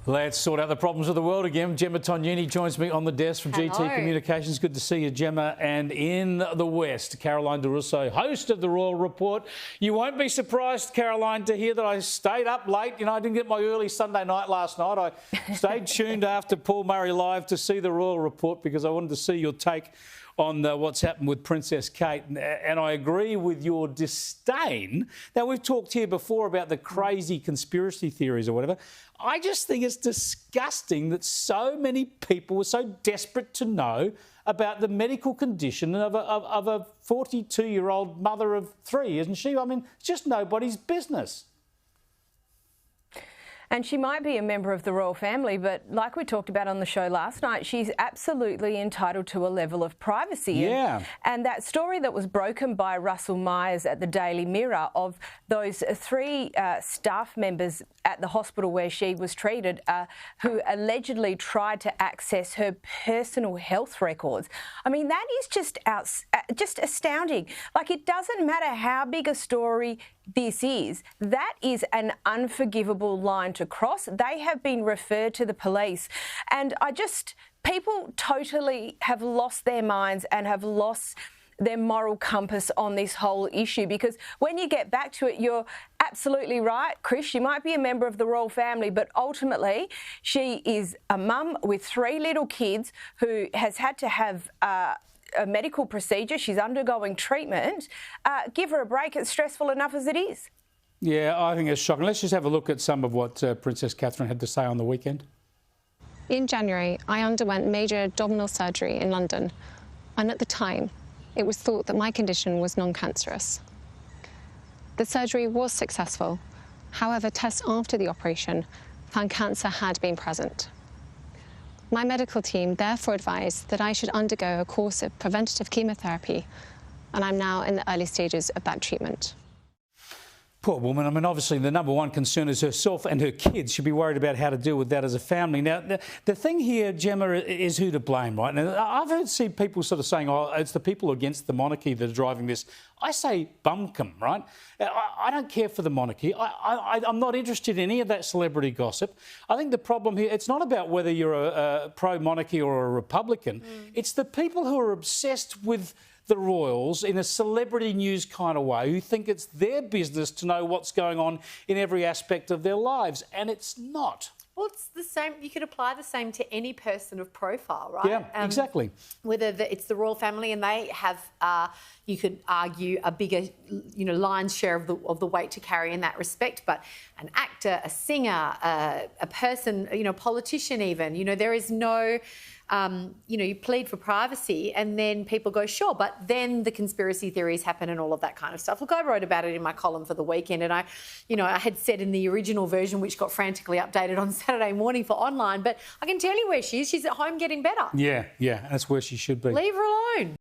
Let's sort out the problems of the world again. Gemma Tonini joins me on the desk from Hello. GT Communications. Good to see you, Gemma. And in the West, Caroline de Russo, host of the Royal Report. You won't be surprised, Caroline, to hear that I stayed up late. You know, I didn't get my early Sunday night last night. I stayed tuned after Paul Murray Live to see the Royal Report because I wanted to see your take on what's happened with Princess Kate. And I agree with your disdain. Now, we've talked here before about the crazy conspiracy theories or whatever. I just think it's disgusting that so many people were so desperate to know about the medical condition of a 42-year-old mother of three, isn't she? I mean, it's just nobody's business. And she might be a member of the royal family, but like we talked about on the show last night, she's absolutely entitled to a level of privacy. Yeah. And that story that was broken by Russell Myers at the Daily Mirror of those three staff members at the hospital where she was treated who allegedly tried to access her personal health records. I mean, that is just astounding. Like, it doesn't matter how big a story this is, that is an unforgivable line to cross. They have been referred to the police. And people totally have lost their minds and have lost their moral compass on this whole issue, because when you get back to it, you're absolutely right, Chris. She might be a member of the royal family, but ultimately she is a mum with three little kids who has had to have a medical procedure. She's undergoing treatment. Give her a break. It's stressful enough as it is. Yeah, I think it's shocking. Let's just have a look at some of what Princess Catherine had to say on the weekend. In January, I underwent major abdominal surgery in London, and at the time, it was thought that my condition was non-cancerous. The surgery was successful. However, tests after the operation found cancer had been present. My medical team therefore advised that I should undergo a course of preventative chemotherapy, and I'm now in the early stages of that treatment. Poor woman. I mean, obviously, the number one concern is herself and her kids. Should be worried about how to deal with that as a family. Now, the thing here, Gemma, is who to blame, right? And I've seen people sort of saying, oh, it's the people against the monarchy that are driving this. I say bumkum, right? I don't care for the monarchy. I'm not interested in any of that celebrity gossip. I think the problem here, it's not about whether you're a pro-monarchy or a Republican. It's the people who are obsessed with the royals in a celebrity news kind of way, who think it's their business to know what's going on in every aspect of their lives, and it's not. Well, it's the same. You could apply the same to any person of profile, right? Yeah, exactly. Whether it's the royal family and they have, you could argue, a bigger, lion's share of the weight to carry in that respect. But an actor, a singer, a person, a politician even, there is no, you plead for privacy and then people go, sure, but then the conspiracy theories happen and all of that kind of stuff. Look, I wrote about it in my column for the weekend, and I had said in the original version, which got frantically updated on Saturday morning for online, but I can tell you where she is. She's at home getting better. Yeah, that's where she should be. Leave her alone.